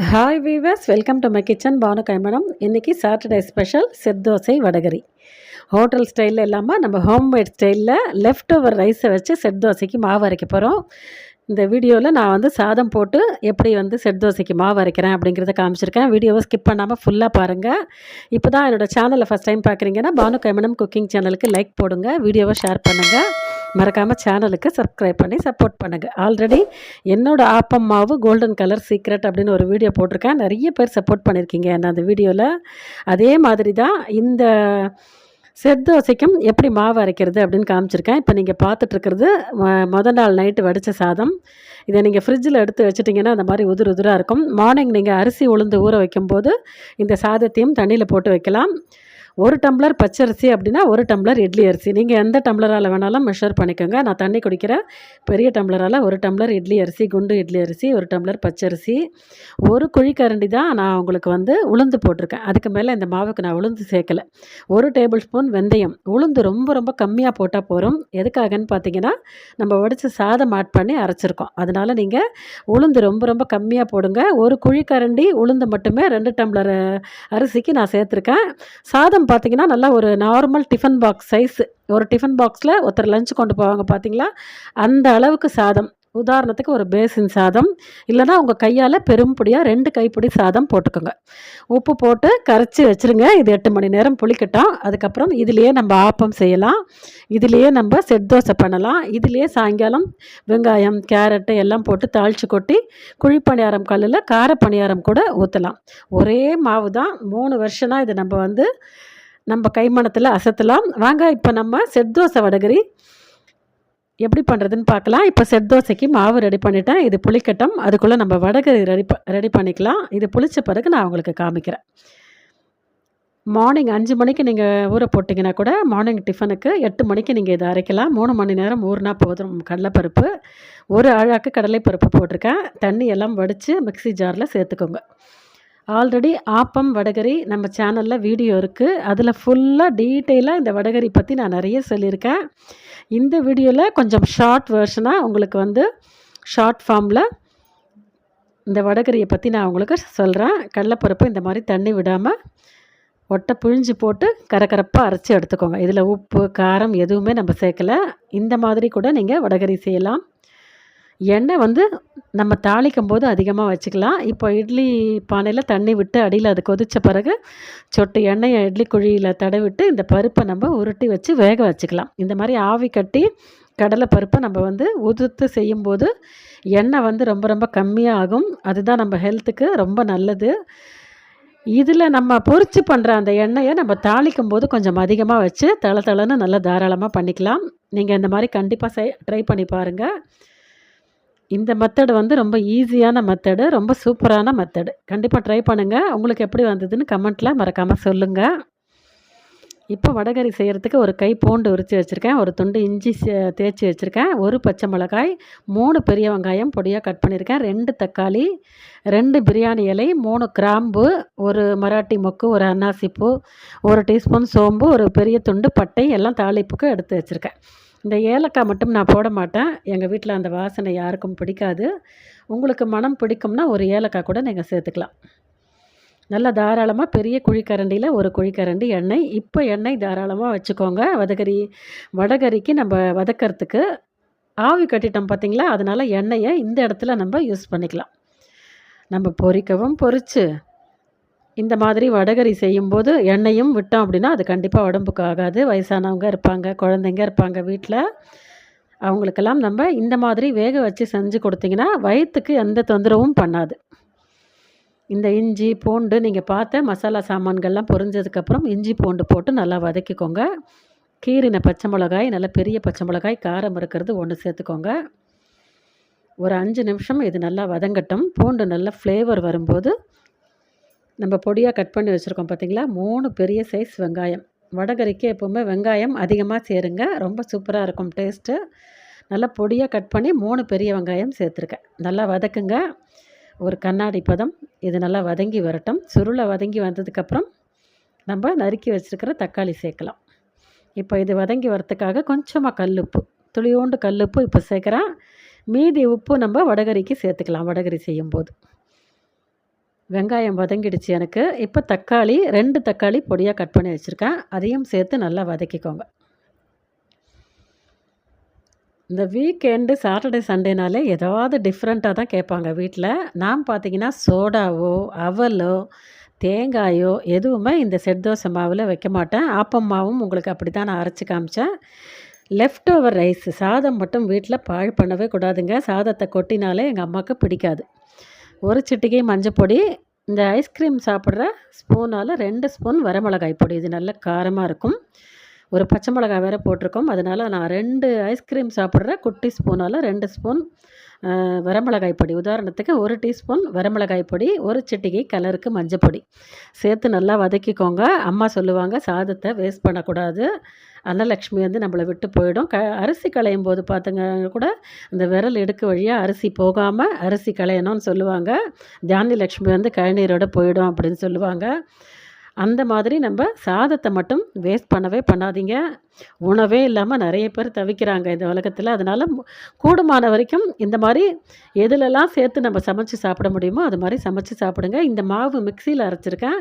Hi viewers, welcome to my kitchen Banu Kaimanam. இன்றைக்கி Saturday special set dosa vadacurry. Hotel ஸ்டைலில் இல்லாமல் நம்ம ஹோம்மேட் ஸ்டைலில் லெஃப்ட் ஓவர் ரைஸை வச்சு செட் தோசைக்கு மாவு அரைக்க போகிறோம். இந்த வீடியோவில் நான் சாதம் போட்டு எப்படி செட் தோசைக்கு மாவு அரைக்கிறேன் அப்படிங்கிறத காமிச்சிருக்கேன். வீடியோவை ஸ்கிப் பண்ணாமல் ஃபுல்லாக பாருங்கள். இப்போ தான் என்னோடய சேனலை ஃபஸ்ட் டைம் பார்க்குறீங்கன்னா பானு கைமணம் குக்கிங் சேனலுக்கு லைக் போடுங்க, வீடியோவை ஷேர் பண்ணுங்கள், மறக்காமல் சேனலுக்கு சப்ஸ்கிரைப் பண்ணி சப்போர்ட் பண்ணுங்கள். ஆல்ரெடி என்னோடய ஆப்பம் மாவு கோல்டன் கலர் சீக்ரெட் அப்படின்னு ஒரு வீடியோ போட்டிருக்கேன். நிறைய பேர் சப்போர்ட் பண்ணியிருக்கீங்க என்ன அந்த வீடியோவில். அதே மாதிரி தான் இந்த செட் தோசைக்கும் எப்படி மாவு அரைக்கிறது அப்படின்னு காமிச்சிருக்கேன். இப்போ நீங்கள் பார்த்துட்ருக்கிறது மொதல் நாள் நைட்டு வடித்த சாதம். இதை நீங்கள் ஃப்ரிட்ஜில் எடுத்து வச்சுட்டிங்கன்னா அந்த மாதிரி உதிர் உதிராக இருக்கும். மார்னிங் நீங்கள் அரிசி உளுந்து ஊற வைக்கும்போது இந்த சாதத்தையும் தண்ணியில் போட்டு வைக்கலாம். 1 டம்ளர் பச்சரிசி அப்படின்னா 1 டம்ளர் இட்லி அரிசி. நீங்கள் எந்த டம்ளரால் வேணாலும் மெஷர் பண்ணிக்கோங்க. நான் தண்ணி குடிக்கிற பெரிய டம்ளரால் 1 டம்ளர் இட்லி அரிசி, குண்டு இட்லி அரிசி, 1 டம்ளர் பச்சரிசி, 1 குழிக்கரண்டி தான் நான் உங்களுக்கு உளுந்து போட்டிருக்கேன். அதுக்கு மேலே இந்த மாவுக்கு நான் உளுந்து சேர்க்கலை. 1 டேபிள் ஸ்பூன் வெந்தயம். உளுந்து ரொம்ப ரொம்ப கம்மியாக போட்டால் போதும். எதுக்காகன்னு பார்த்தீங்கன்னா நம்ம வடித்து சாதம் ஆட் பண்ணி அரைச்சிருக்கோம். அதனால் நீங்கள் உளுந்து ரொம்ப ரொம்ப கம்மியாக போடுங்க. 1 குழிக்கரண்டி உளுந்து மட்டுமே 2 டம்ளர் அரிசிக்கு நான் சேர்த்துருக்கேன். சாதம் பார்த்தீங்கன்னா நல்லா ஒரு நார்மல் டிஃபன் பாக்ஸ் சைஸ், ஒரு டிஃபன் பாக்ஸில் ஒருத்தர் லஞ்ச் கொண்டு போவாங்க பார்த்தீங்களா, அந்த அளவுக்கு சாதம். உதாரணத்துக்கு ஒரு பேசின் சாதம், இல்லைனா உங்கள் கையால் பெரும்பொடியாக 2 கைப்பிடி சாதம் போட்டுக்கோங்க. உப்பு போட்டு கரைச்சி வச்சுருங்க. இது 8 மணி நேரம் புளிக்கட்டும். அதுக்கப்புறம் இதுலேயே நம்ம ஆப்பம் செய்யலாம், இதுலேயே நம்ம செட் தோசை பண்ணலாம். இதுலேயே சாயங்காலம் வெங்காயம் கேரட்டு எல்லாம் போட்டு தாளித்து கொட்டி குழிப்பணியாரம் கல்லில் கார பணியாரம் கூட ஊற்றலாம். ஒரே மாவு தான், 3 வருஷம்னா இது நம்ம கைமணத்தில் அசத்தலாம். வாங்க இப்போ நம்ம செட் தோசை வடகரி எப்படி பண்ணுறதுன்னு பார்க்கலாம். இப்போ செட் தோசைக்கு மாவு ரெடி பண்ணிட்டேன். இது புளிக்கட்டும், அதுக்குள்ளே நம்ம வடகரி ரெடி பண்ணிக்கலாம். இது புளித்த பிறகு நான் உங்களுக்கு காமிக்கிறேன். மார்னிங் 5 மணிக்கு நீங்கள் ஊற போட்டிங்கன்னா கூட மார்னிங் டிஃபனுக்கு 8 மணிக்கு நீங்கள் இதை அரைக்கலாம். 3 மணி நேரம் ஊறினா போதும். கடலைப்பருப்பு, 1 அழாக்கு கடலைப்பருப்பு போட்டிருக்கேன். தண்ணி எல்லாம் வடித்து மிக்ஸி ஜாரில் சேர்த்துக்கோங்க. ஆல்ரெடி ஆப்பம் வடகரி நம்ம சேனலில் வீடியோ இருக்குது. அதில் ஃபுல்லாக டீட்டெயிலாக இந்த வடகரி பற்றி நான் நிறைய சொல்லியிருக்கேன். இந்த வீடியோவில் கொஞ்சம் ஷார்ட் வேர்ஷனாக உங்களுக்கு ஷார்ட் ஃபார்மில் இந்த வடகரியை பற்றி நான் உங்களுக்கு சொல்கிறேன். கடலைப்பருப்பு இந்த மாதிரி தண்ணி விடாமல் ஒட்டை பிழிஞ்சு போட்டு கரகரப்பாக அரைச்சி எடுத்துக்கோங்க. இதில் உப்பு காரம் எதுவுமே நம்ம சேர்க்கலை. இந்த மாதிரி கூட நீங்கள் வடகரி செய்யலாம். எண்ணெய் நம்ம தாளிக்கும் போது அதிகமாக வச்சுக்கலாம். இப்போ இட்லி பானையில் தண்ணி விட்டு அடியில் அது கொதித்த பிறகு சொட்டு எண்ணெயை இட்லி குழியில் தடவிட்டு இந்த பருப்பை நம்ம உருட்டி வச்சு வேக வச்சுக்கலாம். இந்த மாதிரி ஆவி கட்டி கடலை பருப்பை நம்ம உதிர்த்து செய்யும்போது எண்ணெய் ரொம்ப ரொம்ப கம்மியாகும். அதுதான் நம்ம ஹெல்த்துக்கு ரொம்ப நல்லது. இதில் நம்ம பொரிச்சு பண்ணுற அந்த எண்ணெயை நம்ம தாளிக்கும் போது கொஞ்சம் அதிகமாக வச்சு தளன்னு நல்லா தாராளமாக பண்ணிக்கலாம். நீங்கள் இந்த மாதிரி கண்டிப்பாக ட்ரை பண்ணி பாருங்கள். இந்த மெத்தடு ரொம்ப ஈஸியான மெத்தடு, ரொம்ப சூப்பரான மெத்தடு. கண்டிப்பாக ட்ரை பண்ணுங்கள். உங்களுக்கு எப்படி வந்ததுன்னு கமெண்ட்டில் மறக்காமல் சொல்லுங்கள். இப்போ வடகரி செய்கிறதுக்கு ஒரு கை பூண்டு உரித்து வச்சுருக்கேன், ஒரு துண்டு இஞ்சி தேய்ச்சி வச்சுருக்கேன், 1 பச்சை மிளகாய், 3 பெரிய வெங்காயம் பொடியாக கட் பண்ணியிருக்கேன், 2 தக்காளி, 2 பிரியாணி இலை, 3 கிராம்பு, 1 மராட்டி மொக்கு, 1 அன்னாசிப்பூ, 1 டீஸ்பூன் சோம்பு, ஒரு பெரிய துண்டு பட்டை எல்லாம் தாளிப்புக்கு எடுத்து வச்சுருக்கேன். இந்த ஏலக்காய் மட்டும் நான் போட மாட்டேன். எங்கள் வீட்டில் அந்த வாசனை யாருக்கும் பிடிக்காது. உங்களுக்கு மனம் பிடிக்கும்னா ஒரு ஏலக்காய் கூட நீங்கள் சேர்த்துக்கலாம். நல்லா தாராளமாக பெரிய குழிக்கரண்டியில் 1 குழிக்கரண்டி எண்ணெய். இப்போ எண்ணெய் தாராளமாக வச்சுக்கோங்க. வடகரிக்கு நம்ம வதக்கிறதுக்கு ஆவி கட்டிட்டோம் பார்த்திங்களா, அதனால் எண்ணெயை இந்த இடத்துல நம்ம யூஸ் பண்ணிக்கலாம். நம்ம பொரிக்கவும் பொரித்து இந்த மாதிரி வடகரி செய்யும்போது எண்ணெயும் விட்டோம் அப்படின்னா அது கண்டிப்பாக உடம்புக்கு ஆகாது. வயசானவங்க இருப்பாங்க, குழந்தைங்க இருப்பாங்க வீட்டில், அவங்களுக்கெல்லாம் நம்ம இந்த மாதிரி வேக வச்சு செஞ்சு கொடுத்திங்கன்னா வயிற்றுக்கு எந்த தொந்தரவும் பண்ணாது. இந்த இஞ்சி பூண்டு நீங்கள் பார்த்த மசாலா சாமான்கள்லாம் பொரிஞ்சதுக்கப்புறம் இஞ்சி பூண்டு போட்டு நல்லா வதக்கிக்கோங்க. கீரின பச்சை மிளகாய், நல்ல பெரிய பச்சை மிளகாய், காரம் இருக்கிறது 1 சேர்த்துக்கோங்க. ஒரு 5 நிமிஷம் இது நல்லா வதங்கட்டும். பூண்டு நல்லா ஃப்ளேவர் வரும்போது நம்ம பொடியாக கட் பண்ணி வச்சுருக்கோம் பார்த்திங்களா, 3 பெரிய சைஸ் வெங்காயம். வடகரிக்கு எப்போவுமே வெங்காயம் அதிகமாக சேருங்க, ரொம்ப சூப்பராக இருக்கும் டேஸ்ட்டு. நல்லா பொடியாக கட் பண்ணி 3 பெரிய வெங்காயம் சேர்த்துருக்கேன். நல்லா வதக்குங்க, ஒரு கண்ணாடி பதம். இது நல்லா வதங்கி வரட்டும். சுருளை வதங்கி வந்ததுக்கப்புறம் நம்ம நறுக்கி வச்சுருக்கிற தக்காளி சேர்க்கலாம். இப்போ இது வதங்கி வரத்துக்காக கொஞ்சமாக கல்லுப்பு, துளியோண்டு கல்லுப்பு இப்போ சேர்க்குறேன். மீதி உப்பு நம்ம வடகரிக்கு சேர்த்துக்கலாம் வடகரி செய்யும்போது. வெங்காயம் வதங்கிடுச்சு எனக்கு. இப்போ தக்காளி 2 தக்காளி பொடியாக கட் பண்ணி வச்சுருக்கேன். அதையும் சேர்த்து நல்லா வதக்கிக்கோங்க. இந்த வீக்கெண்டு சாட்டர்டே சண்டேனாலே ஏதாவது டிஃப்ரெண்ட்டாக தான் கேட்பாங்க வீட்டில். நான் பார்த்தீங்கன்னா சோடாவோ அவலோ தேங்காயோ எதுவுமே இந்த செட் தோசை மாவில் வைக்க மாட்டேன். ஆப்பம் மாவும் உங்களுக்கு அப்படி தான் நான் அரைச்சி காமிச்சேன். லெஃப்ட் ஓவர் ரைஸ் சாதம் மட்டும் வீட்டில் பாழ் பண்ணவே கூடாதுங்க. சாதத்தை கொட்டினாலே எங்கள் அம்மாவுக்கு பிடிக்காது. ஒரு சிட்டிகை மஞ்சப்பொடி, இந்த ஐஸ்கிரீம் சாப்பிட்ற ஸ்பூனால் 2 ஸ்பூன் வரமிளகாய் பொடி. இது நல்ல காரமாக இருக்கும். ஒரு பச்சை மிளகாய் வேறு போட்டிருக்கோம். அதனால் நான் 2 ஐஸ்கிரீம் சாப்பிட்ற குட்டி ஸ்பூனால் 2 ஸ்பூன் வரமிளகாய் பொடி. உதாரணத்துக்கு 1 டீஸ்பூன் வரமிளகாய் பொடி, 1 சிட்டிகை கலருக்கு மஞ்சப்பொடி சேர்த்து நல்லா வதக்கிக்கோங்க. அம்மா சொல்லுவாங்க சாதத்தை வேஸ்ட் பண்ணக்கூடாது, அன்னலக்ஷ்மி வந்து நம்மளை விட்டு போயிடும். அரிசி களையும் போது பார்த்துங்க கூட அந்த விரல் எடுக்க வழியாக அரிசி போகாமல் அரிசி களையணும்னு சொல்லுவாங்க. தானியலக்ஷ்மி வந்து கழநீரோடு போயிடும் அப்படின்னு சொல்லுவாங்க. அந்த மாதிரி நம்ம சாதத்தை மட்டும் வேஸ்ட் பண்ணவே பண்ணாதீங்க. உணவே இல்லாமல் நிறைய பேர் தவிக்கிறாங்க இந்த உலகத்தில். அதனால் கூடுமான வரைக்கும் இந்த மாதிரி எதுலெல்லாம் சேர்த்து நம்ம சமைச்சு சாப்பிட முடியுமோ அது மாதிரி சமைச்சு சாப்பிடுங்க. இந்த மாவு மிக்சியில் அரைச்சிருக்கேன்.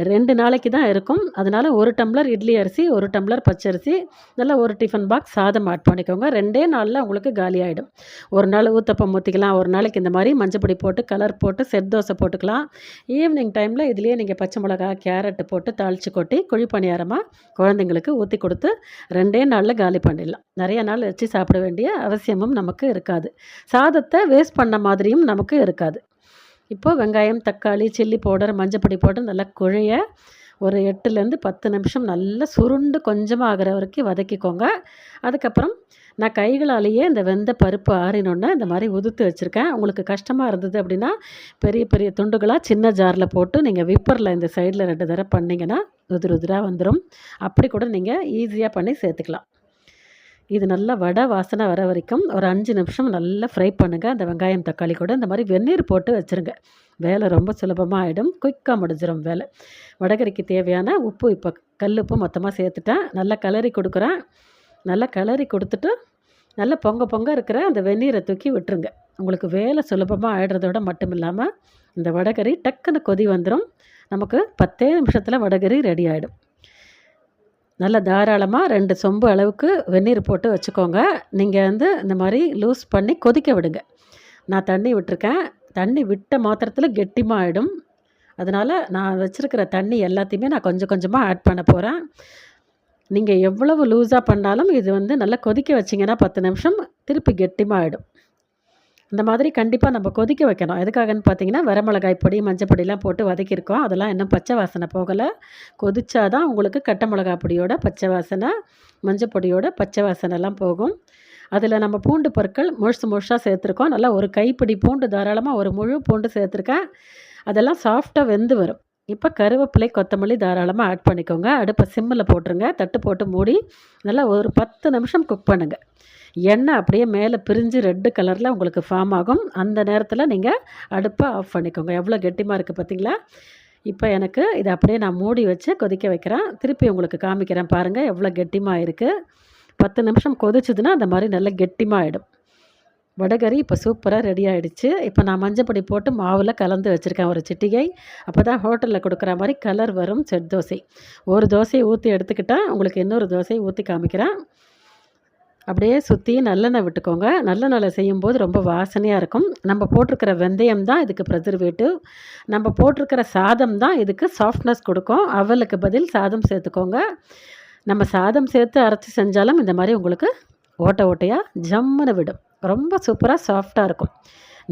2 நாளைக்கு தான் இருக்கும். அதனால் 1 டம்ளர் இட்லி அரிசி, 1 டம்ளர் பச்சரிசி, நல்லா 1 டிஃபன் பாக்ஸ் சாதம் ஆட் பண்ணிக்கோங்க. 2 நாளில் உங்களுக்கு காலி ஆகிடும். ஒரு நாள் ஊத்தப்பம் ஊற்றிக்கலாம், ஒரு நாளைக்கு இந்த மாதிரி மஞ்சப்பொடி போட்டு கலர் போட்டு செட் தோசை போட்டுக்கலாம். ஈவினிங் டைமில் இதுலேயே நீங்கள் பச்சை மிளகா கேரட்டு போட்டு தாளித்து கொட்டி குழி பணியாரமாக குழந்தைங்களுக்கு ஊற்றி கொடுத்து 2 நாளில் காலி பண்ணிடலாம். நிறைய நாள் வச்சு சாப்பிட வேண்டிய அவசியமும் நமக்கு இருக்காது. சாதத்தை வேஸ்ட் பண்ண மாதிரியும் நமக்கு இருக்காது. இப்போது வெங்காயம், தக்காளி, சில்லி பவுடர், மஞ்சப்பொடி போட்டு நல்லா குழைய ஒரு 8லேருந்து 10 நிமிஷம் நல்லா சுருண்டு கொஞ்சமாக ஆகிற வரைக்கும் வதக்கிக்கோங்க. அதுக்கப்புறம் நான் கைகளாலேயே இந்த வெந்த பருப்பு ஆறினோன்னே இந்த மாதிரி உதுத்து வச்சுருக்கேன். உங்களுக்கு கஷ்டமாக இருந்தது அப்படின்னா பெரிய பெரிய துண்டுகளாக சின்ன ஜாரில் போட்டு நீங்கள் விப்பரில் இந்த சைடில் 2 தடவை பண்ணிங்கன்னா உதிராக வந்துடும். அப்படி கூட நீங்கள் ஈஸியாக பண்ணி சேர்த்துக்கலாம். இது நல்லா வடை வாசனை வர வரைக்கும் ஒரு 5 நிமிஷம் நல்லா ஃப்ரை பண்ணுங்கள். அந்த வெங்காயம் தக்காளி கூட இந்த மாதிரி வெந்நீர் போட்டு வச்சுருங்க. வேலை ரொம்ப சுலபமாக ஆகிடும், குயிக்காக முடிஞ்சிடும் வேலை. வடகரிக்கு தேவையான உப்பு இப்போ கல் உப்பு மொத்தமாக சேர்த்துட்டேன். நல்லா கிளறி கொடுக்குறேன். நல்லா கிளறி கொடுத்துட்டு நல்லா பொங்க இருக்கிற அந்த வெந்நீரை தூக்கி விட்டுருங்க. உங்களுக்கு வேலை சுலபமாக ஆகிடுறதோட மட்டும் இல்லாமல் இந்த வடகரி டக்குன்னு கொதி வந்துடும். நமக்கு 10 நிமிஷத்தில் வடகரி ரெடி ஆகிடும். நல்லா தாராளமாக 2 சொம்பு அளவுக்கு வெந்நீர் போட்டு வச்சுக்கோங்க. நீங்கள் வந்து இந்த மாதிரி லூஸ் பண்ணி கொதிக்க விடுங்க. நான் தண்ணி விட்டுருக்கேன். தண்ணி விட்ட மாத்திரத்தில் கெட்டிமாக ஆகிடும். அதனால் நான் வச்சுருக்கிற தண்ணி எல்லாத்தையுமே நான் கொஞ்சம் கொஞ்சமாக ஆட் பண்ண போகிறேன். நீங்கள் எவ்வளவு லூஸாக பண்ணாலும் இது வந்து நல்லா கொதிக்க வச்சிங்கன்னா 10 நிமிஷம் திருப்பி கெட்டிமாக ஆகிடும். இந்த மாதிரி கண்டிப்பாக நம்ம கொதிக்க வைக்கணும். எதுக்காகன்னு பார்த்தீங்கன்னா வரமிளகாய் பொடி, மஞ்சப்பொடிலாம் போட்டு வதக்கியிருக்கோம். அதெல்லாம் இன்னும் பச்சை வாசனை போகலை. கொதிச்சா தான் உங்களுக்கு கட்டை மிளகா பொடியோட பச்சை வாசனை, மஞ்சப்பொடியோட பச்சை வாசனைலாம் போகும். அதில் நம்ம பூண்டு பற்கள் முழுசாக சேர்த்துருக்கோம். நல்லா ஒரு கைப்பிடி பூண்டு, தாராளமாக ஒரு முழு பூண்டு சேர்த்துருக்கேன். அதெல்லாம் சாஃப்டாக வெந்து வரும். இப்போ கருவேப்பிலை, கொத்தமல்லி தாராளமாக ஆட் பண்ணிக்கோங்க. அடுப்பை சிம்மில் போட்டுருங்க. தட்டு போட்டு மூடி நல்லா ஒரு 10 நிமிஷம் குக் பண்ணுங்கள். எண்ணெய் அப்படியே மேலே பிரிஞ்சு ரெட்டு கலரில் உங்களுக்கு ஃபார்ம் ஆகும். அந்த நேரத்தில் நீங்கள் அடுப்பை ஆஃப் பண்ணிக்கோங்க. எவ்வளோ கெட்டிமாக இருக்குது பார்த்தீங்களா? இப்போ எனக்கு இதை அப்படியே நான் மூடி வச்சு கொதிக்க வைக்கிறேன். திருப்பி உங்களுக்கு காமிக்கிறேன் பாருங்கள் எவ்வளோ கெட்டிமாக இருக்குது. 10 நிமிஷம் கொதிச்சுதுன்னா அந்த மாதிரி நல்லா கெட்டிமாக ஆகிடும். வடகரி இப்போ சூப்பராக ரெடி ஆகிடுச்சு. இப்போ நான் மஞ்சப்பொடி போட்டு மாவில் கலந்து வச்சுருக்கேன் ஒரு சிட்டிகை. அப்போ தான் ஹோட்டலில் கொடுக்குற மாதிரி கலர் வரும் செட் தோசை. ஒரு தோசையை ஊற்றி எடுத்துக்கிட்டால் உங்களுக்கு இன்னொரு தோசையை ஊற்றி காமிக்கிறேன். அப்படியே சுற்றி நல்லெண்ணெய் விட்டுக்கோங்க. நல்லெண்ணெயில் செய்யும்போது ரொம்ப வாசனையாக இருக்கும். நம்ம போட்டிருக்கிற வெந்தயம் தான் இதுக்கு ப்ரிசர்வேட்டிவ். நம்ம போட்டிருக்கிற சாதம் தான் இதுக்கு சாஃப்ட்னஸ் கொடுக்கும். அவலுக்கு பதில் சாதம் சேர்த்துக்கோங்க. நம்ம சாதம் சேர்த்து அரைச்சி செஞ்சாலும் இந்த மாதிரி உங்களுக்கு ஓட்டையாக ஜம்முன்னு விடும். ரொம்ப சூப்பராக சாஃப்டாக இருக்கும்.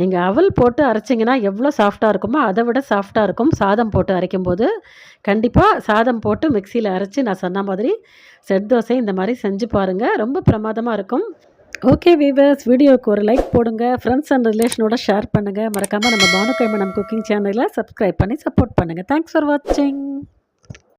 நீங்கள் அவல் போட்டு அரைச்சிங்கன்னா எவ்வளோ சாஃப்டாக இருக்குமோ அதை விட சாஃப்டாக இருக்கும் சாதம் போட்டு அரைக்கும்போது. கண்டிப்பாக சாதம் போட்டு மிக்சியில் அரைச்சி நான் சொன்ன மாதிரி செட் தோசை இந்த மாதிரி செஞ்சு பாருங்கள். ரொம்ப பிரமாதமாக இருக்கும். ஓகே வீவர்ஸ், வீடியோவுக்கு ஒரு லைக் போடுங்க. ஃப்ரெண்ட்ஸ் அண்ட் ரிலேஷனோட ஷேர் பண்ணுங்கள். மறக்காமல் நம்ம பானு கைமணம் குக்கிங் சேனலை சப்ஸ்கிரைப் பண்ணி சப்போர்ட் பண்ணுங்கள். தேங்க்ஸ் ஃபார் வாட்சிங்.